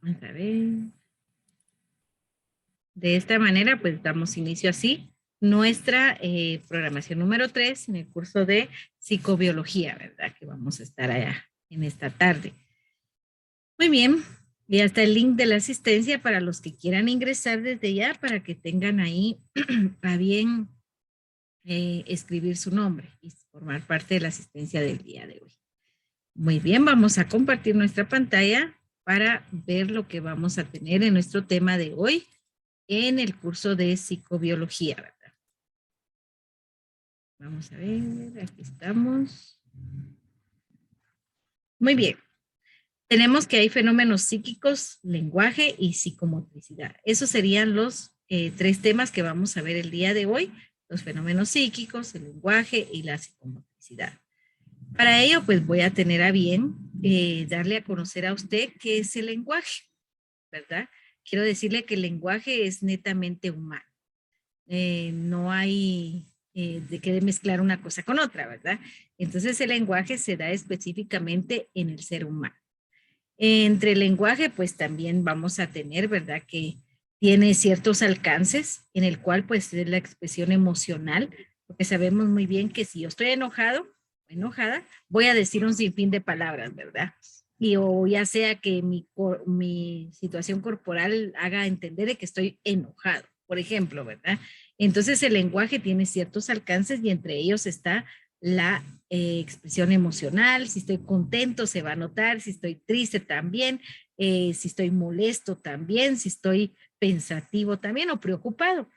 Vamos a ver. De esta manera, pues damos inicio así nuestra programación número 3 en el curso de psicobiología, ¿verdad? Que vamos a estar allá en esta tarde. Muy bien, ya está el link de la asistencia para los que quieran ingresar desde ya, para que tengan ahí a bien escribir su nombre y formar parte de la asistencia del día de hoy. Muy bien, vamos a compartir nuestra pantalla para ver lo que vamos a tener en nuestro tema de hoy en el curso de psicobiología, ¿verdad? Vamos a ver, aquí estamos. Muy bien. Tenemos que hay fenómenos psíquicos, lenguaje y psicomotricidad. Esos serían los 3 temas que vamos a ver el día de hoy, los fenómenos psíquicos, el lenguaje y la psicomotricidad. Para ello, pues voy a tener a bien darle a conocer a usted qué es el lenguaje, ¿verdad? Quiero decirle que el lenguaje es netamente humano. No hay de qué mezclar una cosa con otra, ¿verdad? Entonces el lenguaje se da específicamente en el ser humano. Entre el lenguaje, pues también vamos a tener, ¿verdad? Que tiene ciertos alcances en el cual pues es la expresión emocional, porque sabemos muy bien que si yo estoy enojado o enojada, voy a decir un sinfín de palabras, ¿verdad? Y o ya sea que mi situación corporal haga entender de que estoy enojado, por ejemplo, ¿verdad? Entonces el lenguaje tiene ciertos alcances y entre ellos está la expresión emocional, si estoy contento se va a notar, si estoy triste también, si estoy molesto también, si estoy pensativo también o preocupado.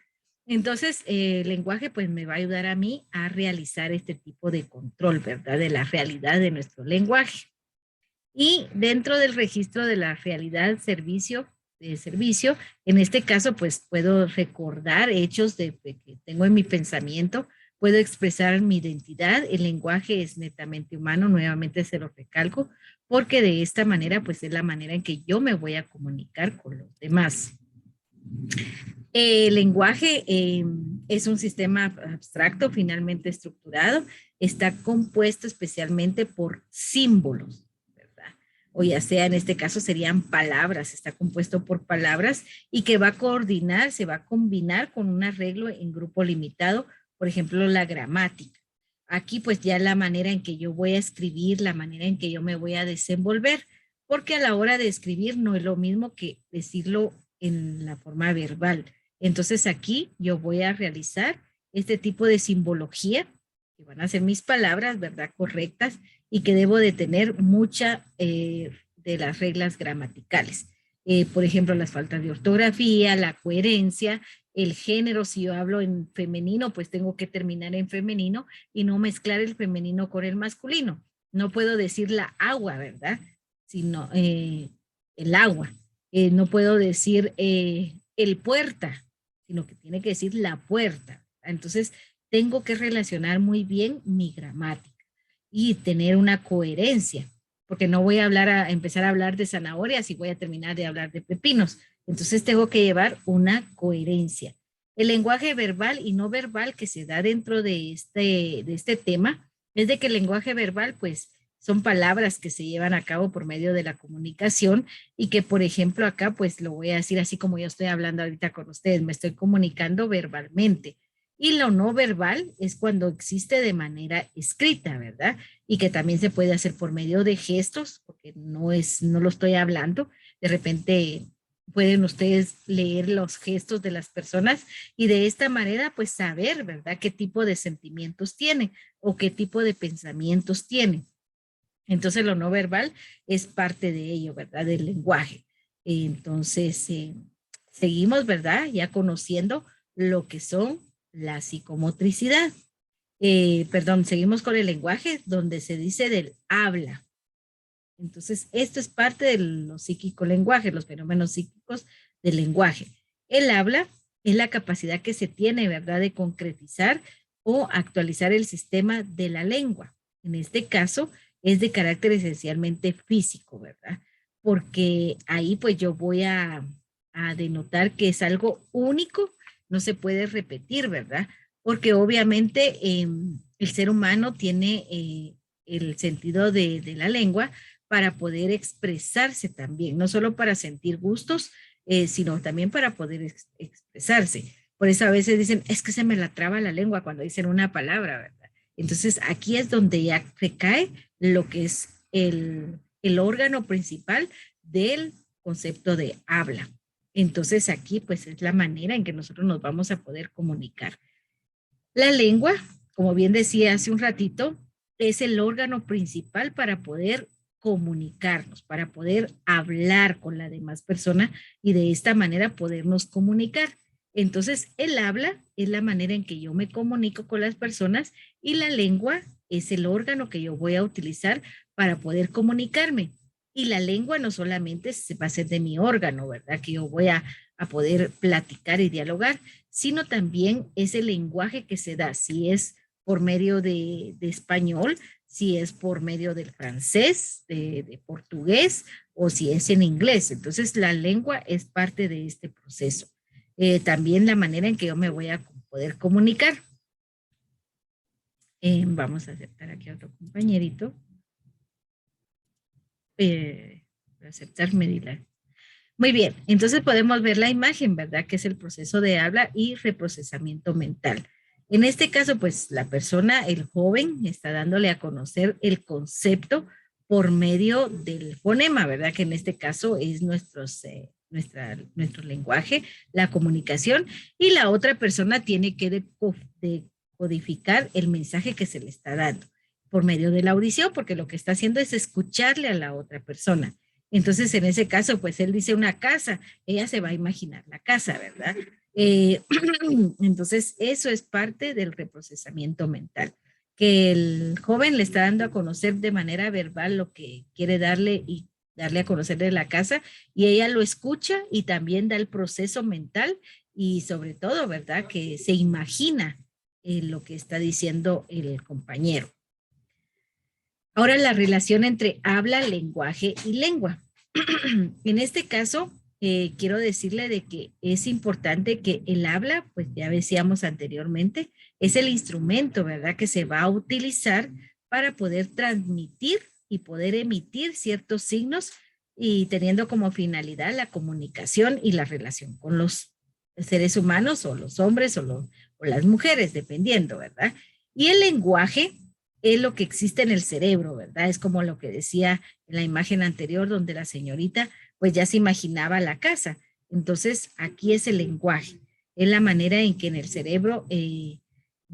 Entonces, el lenguaje pues me va a ayudar a mí a realizar este tipo de control, ¿verdad? De la realidad de nuestro lenguaje. Y dentro del registro de la realidad servicio, en este caso, pues puedo recordar hechos que tengo en mi pensamiento, puedo expresar mi identidad, el lenguaje es netamente humano, nuevamente se lo recalco, porque de esta manera, pues es la manera en que yo me voy a comunicar con los demás. El lenguaje es un sistema abstracto, finalmente estructurado, está compuesto especialmente por símbolos, ¿verdad? O ya sea en este caso serían palabras, está compuesto por palabras y que va a coordinar, se va a combinar con un arreglo en grupo limitado, por ejemplo, la gramática. Aquí pues ya la manera en que yo voy a escribir, la manera en que yo me voy a desenvolver, porque a la hora de escribir no es lo mismo que decirlo en la forma verbal. Entonces aquí yo voy a realizar este tipo de simbología, que van a ser mis palabras, ¿verdad? Correctas, y que debo de tener mucha de las reglas gramaticales. Por ejemplo, las faltas de ortografía, la coherencia, el género, si yo hablo en femenino, pues tengo que terminar en femenino y no mezclar el femenino con el masculino. No puedo decir la agua, ¿verdad? Sino el agua. No puedo decir el puerta, sino que tiene que decir la puerta. Entonces, tengo que relacionar muy bien mi gramática y tener una coherencia, porque no voy a empezar a hablar de zanahorias y voy a terminar de hablar de pepinos. Entonces, tengo que llevar una coherencia. El lenguaje verbal y no verbal que se da dentro de este tema es de que el lenguaje verbal, pues, son palabras que se llevan a cabo por medio de la comunicación y que, por ejemplo, acá, pues lo voy a decir así como yo estoy hablando ahorita con ustedes, me estoy comunicando verbalmente. Y lo no verbal es cuando existe de manera escrita, ¿verdad? Y que también se puede hacer por medio de gestos, porque no lo estoy hablando. De repente pueden ustedes leer los gestos de las personas y de esta manera, pues saber, ¿verdad? Qué tipo de sentimientos tienen o qué tipo de pensamientos tienen. Entonces lo no verbal es parte de ello, ¿verdad? Del lenguaje. Entonces, seguimos, ¿verdad? Ya conociendo lo que son la psicomotricidad. Perdón, seguimos con el lenguaje donde se dice del habla. Entonces, esto es parte de los psíquico lenguaje, los fenómenos psíquicos del lenguaje. El habla es la capacidad que se tiene, ¿verdad?, de concretizar o actualizar el sistema de la lengua. En este caso, es de carácter esencialmente físico, ¿verdad? Porque ahí pues yo voy a denotar que es algo único, no se puede repetir, ¿verdad? Porque obviamente el ser humano tiene el sentido de la lengua para poder expresarse también, no solo para sentir gustos, sino también para poder expresarse. Por eso a veces dicen, es que se me la traba la lengua cuando dicen una palabra, ¿verdad? Entonces aquí es donde ya recae lo que es el órgano principal del concepto de habla. Entonces aquí pues es la manera en que nosotros nos vamos a poder comunicar. La lengua, como bien decía hace un ratito, es el órgano principal para poder comunicarnos, para poder hablar con la demás persona y de esta manera podernos comunicar. Entonces, el habla es la manera en que yo me comunico con las personas y la lengua es el órgano que yo voy a utilizar para poder comunicarme. Y la lengua no solamente se va a hacer de mi órgano, ¿verdad? Que yo voy a poder platicar y dialogar, sino también es el lenguaje que se da, si es por medio de español, si es por medio del francés, de portugués o si es en inglés. Entonces, la lengua es parte de este proceso. También la manera en que yo me voy a poder comunicar. Vamos a aceptar aquí a otro compañerito. Aceptar Medila. Muy bien, entonces podemos ver la imagen, ¿verdad? Que es el proceso de habla y reprocesamiento mental. En este caso, pues la persona, el joven, está dándole a conocer el concepto por medio del fonema, ¿verdad? Que en este caso es nuestro lenguaje, la comunicación, y la otra persona tiene que decodificar el mensaje que se le está dando por medio de la audición, porque lo que está haciendo es escucharle a la otra persona. Entonces, en ese caso, pues él dice una casa, ella se va a imaginar la casa, ¿verdad? Entonces, eso es parte del reprocesamiento mental, que el joven le está dando a conocer de manera verbal lo que quiere darle y darle a conocer de la casa, y ella lo escucha y también da el proceso mental y sobre todo, ¿verdad? Que se imagina lo que está diciendo el compañero. Ahora la relación entre habla, lenguaje y lengua. En este caso, quiero decirle de que es importante que el habla, pues ya decíamos anteriormente, es el instrumento, ¿verdad? Que se va a utilizar para poder transmitir y poder emitir ciertos signos y teniendo como finalidad la comunicación y la relación con los seres humanos o los hombres o las mujeres, dependiendo, ¿verdad? Y el lenguaje es lo que existe en el cerebro, ¿verdad? Es como lo que decía en la imagen anterior donde la señorita pues ya se imaginaba la casa. Entonces aquí es el lenguaje, es la manera en que en el cerebro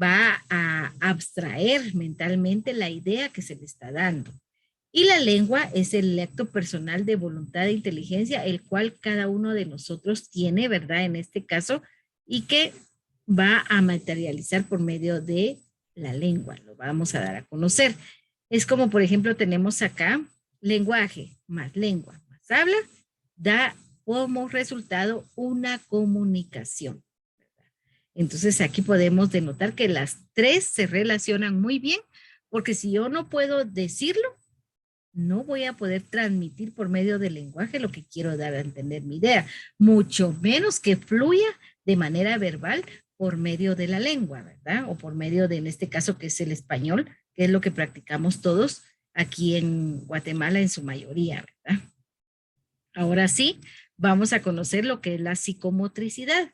va a abstraer mentalmente la idea que se le está dando. Y la lengua es el acto personal de voluntad e inteligencia, el cual cada uno de nosotros tiene, ¿verdad? En este caso, y que va a materializar por medio de la lengua, lo vamos a dar a conocer. Es como, por ejemplo, tenemos acá lenguaje más lengua más habla, da como resultado una comunicación. Entonces aquí podemos denotar que las tres se relacionan muy bien, porque si yo no puedo decirlo, no voy a poder transmitir por medio del lenguaje lo que quiero dar a entender mi idea, mucho menos que fluya de manera verbal por medio de la lengua, ¿verdad? O por medio de, en este caso, que es el español, que es lo que practicamos todos aquí en Guatemala en su mayoría, ¿verdad? Ahora sí, vamos a conocer lo que es la psicomotricidad.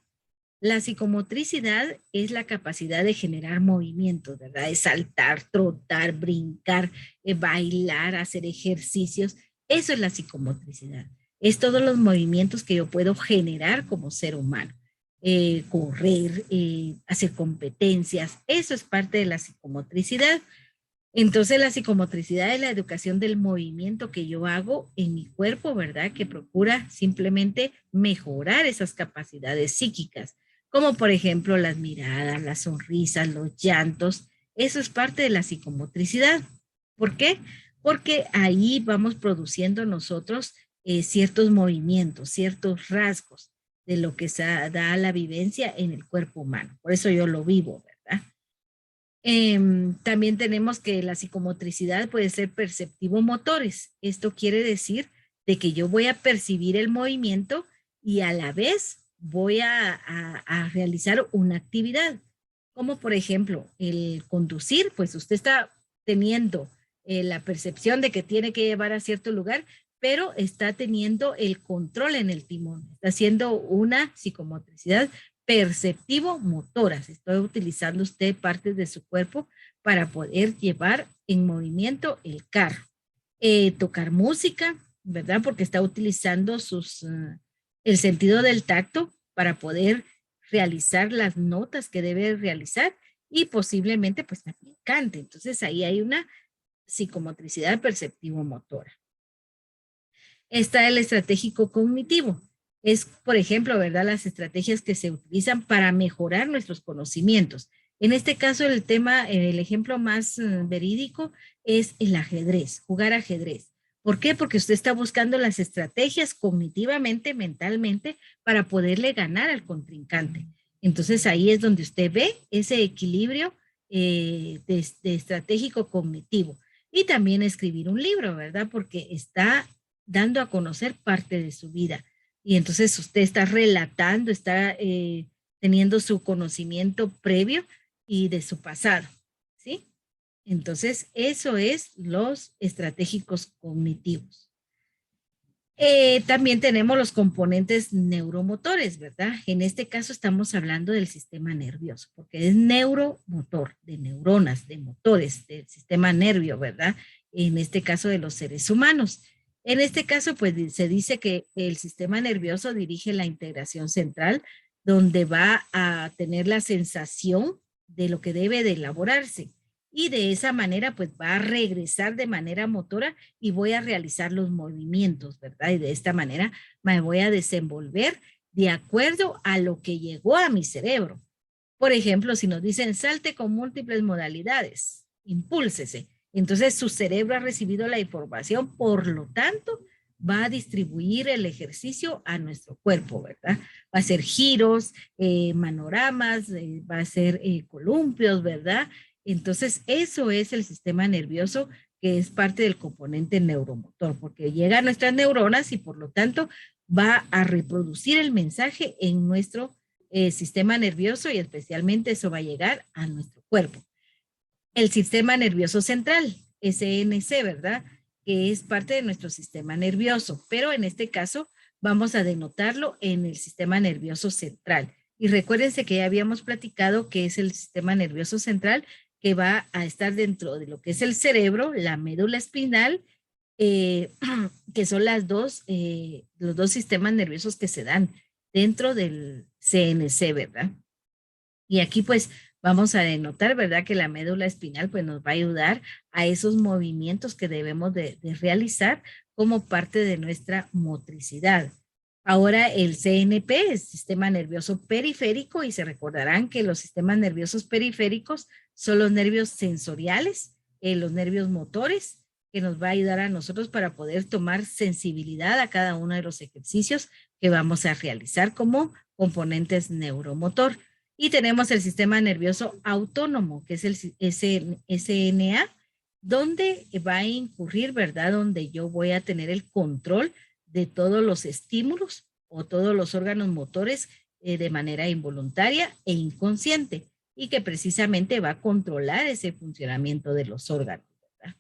La psicomotricidad es la capacidad de generar movimientos, ¿verdad? De saltar, trotar, brincar, bailar, hacer ejercicios. Eso es la psicomotricidad. Es todos los movimientos que yo puedo generar como ser humano. Correr, hacer competencias. Eso es parte de la psicomotricidad. Entonces, la psicomotricidad es la educación del movimiento que yo hago en mi cuerpo, ¿verdad? Que procura simplemente mejorar esas capacidades psíquicas, como por ejemplo las miradas, las sonrisas, los llantos. Eso es parte de la psicomotricidad. ¿Por qué? Porque ahí vamos produciendo nosotros ciertos movimientos, ciertos rasgos de lo que se da la vivencia en el cuerpo humano. Por eso yo lo vivo, ¿verdad? También tenemos que la psicomotricidad puede ser perceptivo-motores. Esto quiere decir de que yo voy a percibir el movimiento y a la vez voy a realizar una actividad. Como por ejemplo el conducir, pues usted está teniendo la percepción de que tiene que llevar a cierto lugar, pero está teniendo el control en el timón. Está haciendo una psicomotricidad perceptivo-motora. Está utilizando usted partes de su cuerpo para poder llevar en movimiento el carro. Tocar música, ¿verdad? Porque está utilizando el sentido del tacto para poder realizar las notas que debe realizar y posiblemente pues también cante. Entonces ahí hay una psicomotricidad perceptivo-motora. Está el estratégico cognitivo. Es, por ejemplo, ¿verdad? Las estrategias que se utilizan para mejorar nuestros conocimientos. En este caso, el ejemplo más verídico es el ajedrez, jugar ajedrez. ¿Por qué? Porque usted está buscando las estrategias cognitivamente, mentalmente, para poderle ganar al contrincante. Entonces ahí es donde usted ve ese equilibrio de estratégico cognitivo. Y también escribir un libro, ¿verdad? Porque está dando a conocer parte de su vida. Y entonces usted está relatando, está teniendo su conocimiento previo y de su pasado, ¿sí? Entonces, eso es los estratégicos cognitivos. También tenemos los componentes neuromotores, ¿verdad? En este caso estamos hablando del sistema nervioso, porque es neuromotor, de neuronas, de motores, del sistema nervio, ¿verdad? En este caso de los seres humanos. En este caso, pues se dice que el sistema nervioso dirige la integración central, donde va a tener la sensación de lo que debe de elaborarse. Y de esa manera, pues va a regresar de manera motora y voy a realizar los movimientos, ¿verdad? Y de esta manera me voy a desenvolver de acuerdo a lo que llegó a mi cerebro. Por ejemplo, si nos dicen salte con múltiples modalidades, impúlsese. Entonces su cerebro ha recibido la información, por lo tanto, va a distribuir el ejercicio a nuestro cuerpo, ¿verdad? Va a hacer giros, manoramas, va a hacer columpios, ¿verdad? Entonces, eso es el sistema nervioso que es parte del componente neuromotor, porque llega a nuestras neuronas y por lo tanto va a reproducir el mensaje en nuestro sistema nervioso y especialmente eso va a llegar a nuestro cuerpo. El sistema nervioso central, SNC, ¿verdad? Que es parte de nuestro sistema nervioso, pero en este caso vamos a denotarlo en el sistema nervioso central. Y recuérdense que ya habíamos platicado que es el sistema nervioso central que va a estar dentro de lo que es el cerebro, la médula espinal, que son los dos sistemas nerviosos que se dan dentro del CNC, ¿verdad? Y aquí pues vamos a denotar, ¿verdad? Que la médula espinal pues nos va a ayudar a esos movimientos que debemos de realizar como parte de nuestra motricidad. Ahora el CNP es sistema nervioso periférico y se recordarán que los sistemas nerviosos periféricos son los nervios sensoriales, los nervios motores, que nos va a ayudar a nosotros para poder tomar sensibilidad a cada uno de los ejercicios que vamos a realizar como componentes neuromotor. Y tenemos el sistema nervioso autónomo, que es el SNA, donde va a incurrir, ¿verdad? Donde yo voy a tener el control de todos los estímulos o todos los órganos motores de manera involuntaria e inconsciente y que precisamente va a controlar ese funcionamiento de los órganos, ¿verdad?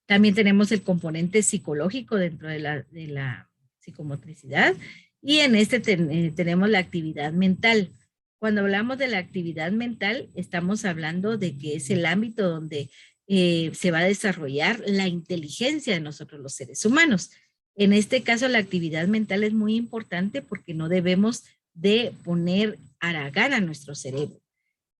También tenemos el componente psicológico dentro de la psicomotricidad y en este tenemos la actividad mental. Cuando hablamos de la actividad mental, estamos hablando de que es el ámbito donde se va a desarrollar la inteligencia de nosotros los seres humanos. En este caso, la actividad mental es muy importante porque no debemos de poner haragán a nuestro cerebro.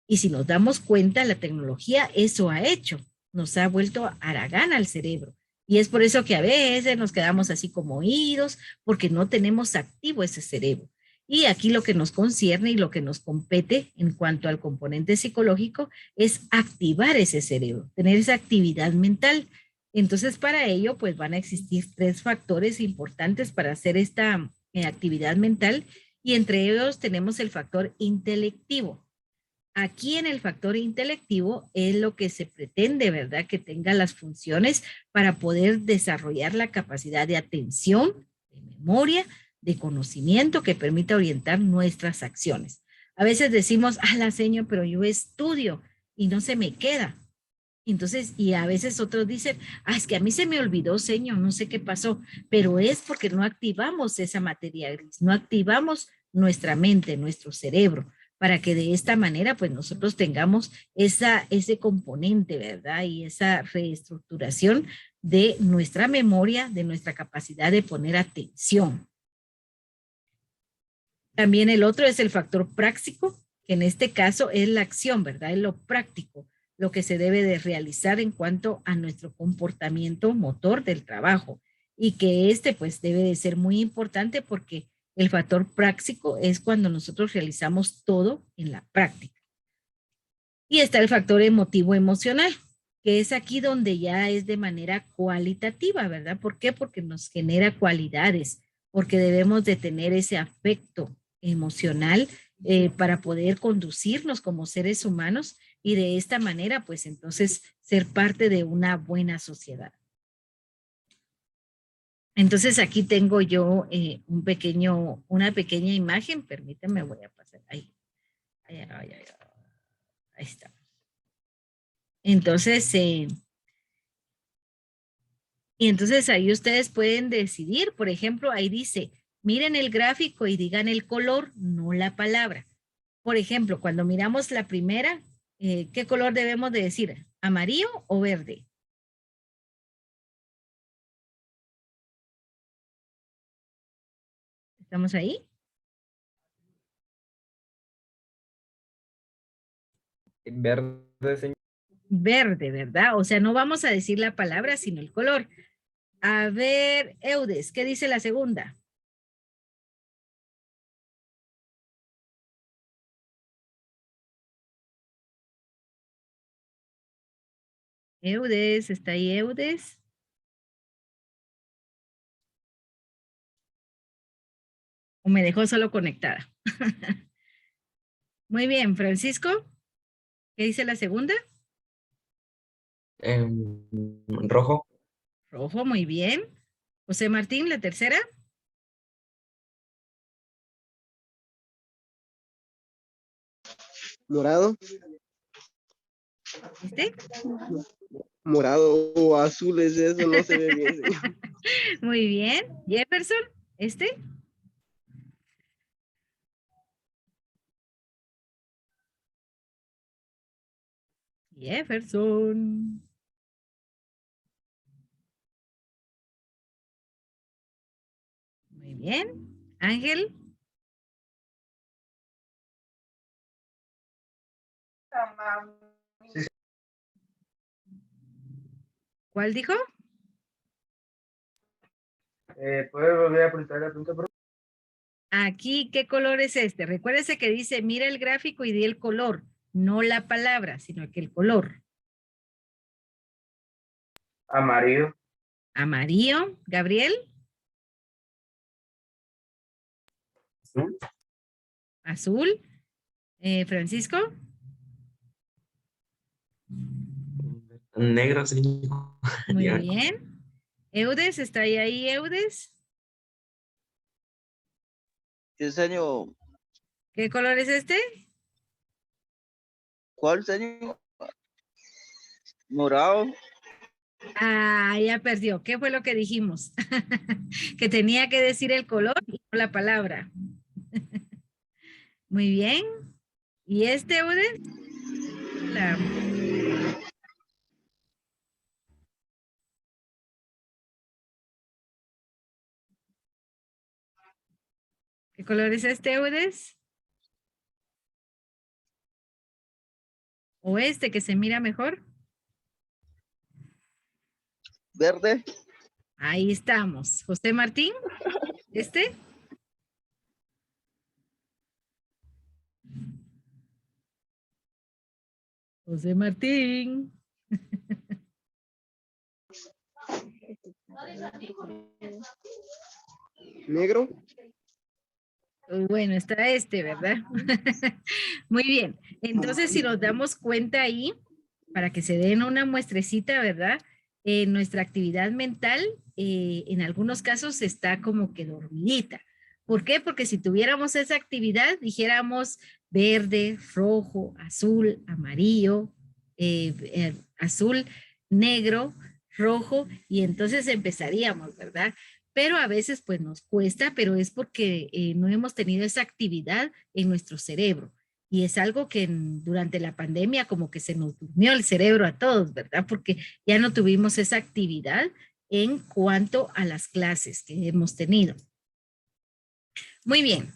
Y si nos damos cuenta, la tecnología eso ha hecho, nos ha vuelto haragán al cerebro. Y es por eso que a veces nos quedamos así como oídos, porque no tenemos activo ese cerebro. Y aquí lo que nos concierne y lo que nos compete en cuanto al componente psicológico es activar ese cerebro, tener esa actividad mental. Entonces, para ello, pues van a existir 3 factores importantes para hacer esta actividad mental y entre ellos tenemos el factor intelectivo. Aquí en el factor intelectivo es lo que se pretende, ¿verdad? Que tenga las funciones para poder desarrollar la capacidad de atención, de memoria, de conocimiento que permita orientar nuestras acciones. A veces decimos, la señor, pero yo estudio y no se me queda. Entonces, y a veces otros dicen, ah, es que a mí se me olvidó, señor, no sé qué pasó, pero es porque no activamos esa materia gris, no activamos nuestra mente, nuestro cerebro, para que de esta manera, pues nosotros tengamos ese componente, ¿verdad? Y esa reestructuración de nuestra memoria, de nuestra capacidad de poner atención. También el otro es el factor práctico, que en este caso es la acción, ¿verdad? Es lo práctico, lo que se debe de realizar en cuanto a nuestro comportamiento motor del trabajo. Y que este pues debe de ser muy importante porque el factor práctico es cuando nosotros realizamos todo en la práctica. Y está el factor emotivo emocional, que es aquí donde ya es de manera cualitativa, ¿verdad? ¿Por qué? Porque nos genera cualidades, porque debemos de tener ese afecto emocional para poder conducirnos como seres humanos y de esta manera, pues entonces ser parte de una buena sociedad. Entonces aquí tengo yo una pequeña imagen, permítanme, voy a pasar ahí. Ahí está. Entonces, y entonces ahí ustedes pueden decidir, por ejemplo, ahí dice, miren el gráfico y digan el color, no la palabra. Por ejemplo, cuando miramos la primera, ¿qué color debemos de decir? ¿Amarillo o verde? ¿Estamos ahí? Verde, señor. Verde, ¿verdad? O sea, no vamos a decir la palabra, sino el color. A ver, Eudes, ¿qué dice la segunda? Eudes, ¿está ahí Eudes? ¿O me dejó solo conectada? Muy bien, Francisco, ¿qué dice la segunda? Rojo. Rojo, muy bien. José Martín, la tercera. Morado, ¿Este? morado o azul es eso, no se ve bien, señor. Muy bien. Jefferson, ¿este? Jefferson. Muy bien. Ángel, Sí, ¿cuál dijo? ¿puede volver a apuntar la pregunta, por favor? Aquí, ¿qué color es este? Recuérdese que dice, mira el gráfico y di el color, no la palabra, sino que el color. Amarillo. Amarillo, Gabriel, Azul. azul, Francisco, Negro, señor. muy Ya. bien. Eudes, ¿está ahí Eudes? ¿Qué señor? ¿Qué color es este? ¿Cuál señor? Morado. Ah, ya perdió. ¿Qué fue lo que dijimos? Que tenía que decir el color y no la palabra. Muy bien. ¿Y este, Ude? La- ¿Qué color es este, Udes? ¿O este que se mira mejor? Verde. Ahí estamos. José Martín, ¿este? José Martín. Negro, Bueno, está este, ¿verdad? Muy bien. Entonces, si nos damos cuenta ahí, para que se den una muestrecita, ¿verdad? Nuestra actividad mental, en algunos casos, está como que dormidita. ¿Por qué? Porque si tuviéramos esa actividad, dijéramos verde, rojo, azul, amarillo, azul, negro, rojo, y entonces empezaríamos, ¿verdad? Pero a veces pues nos cuesta, pero es porque no hemos tenido esa actividad en nuestro cerebro. Y es algo que durante la pandemia como que se nos durmió el cerebro a todos, ¿verdad? Porque ya no tuvimos esa actividad en cuanto a las clases que hemos tenido. Muy bien,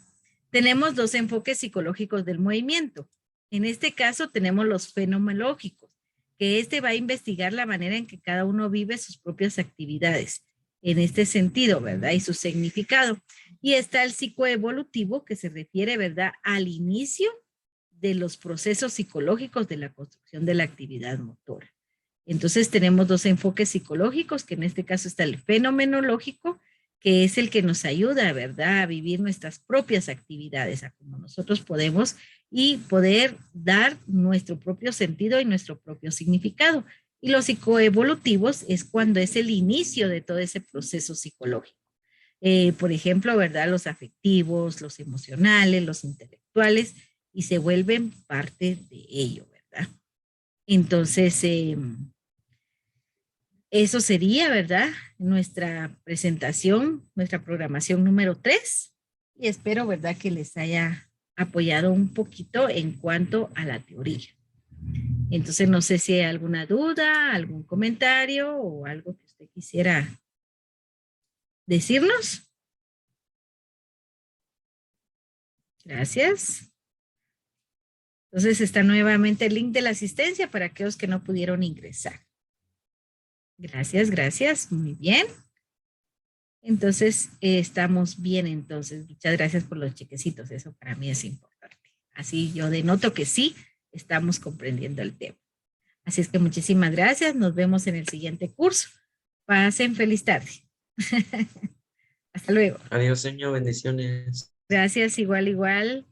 tenemos dos enfoques psicológicos del movimiento. En este caso tenemos los fenomenológicos, que este va a investigar la manera en que cada uno vive sus propias actividades, en este sentido, ¿verdad? Y su significado. Y está el psicoevolutivo, que se refiere, ¿verdad?, al inicio de los procesos psicológicos de la construcción de la actividad motora. Entonces tenemos dos enfoques psicológicos, que en este caso está el fenomenológico, que es el que nos ayuda, ¿verdad?, a vivir nuestras propias actividades, a como nosotros podemos y poder dar nuestro propio sentido y nuestro propio significado. Y los psicoevolutivos es cuando es el inicio de todo ese proceso psicológico. Por ejemplo, ¿verdad?, los afectivos, los emocionales, los intelectuales, y se vuelven parte de ello, ¿verdad? Entonces, eso sería, ¿verdad?, nuestra presentación, nuestra programación número 3. Y espero, ¿verdad?, que les haya apoyado un poquito en cuanto a la teoría. Entonces, no sé si hay alguna duda, algún comentario o algo que usted quisiera decirnos. Gracias. Entonces, está nuevamente el link de la asistencia para aquellos que no pudieron ingresar. Gracias, gracias. Muy bien. Entonces, estamos bien entonces. Muchas gracias por los chequecitos. Eso para mí es importante. Así yo denoto que sí estamos comprendiendo el tema. Así es que muchísimas gracias. Nos vemos en el siguiente curso. Pasen feliz tarde. Hasta luego. Adiós, señor. Bendiciones. Gracias, igual, igual.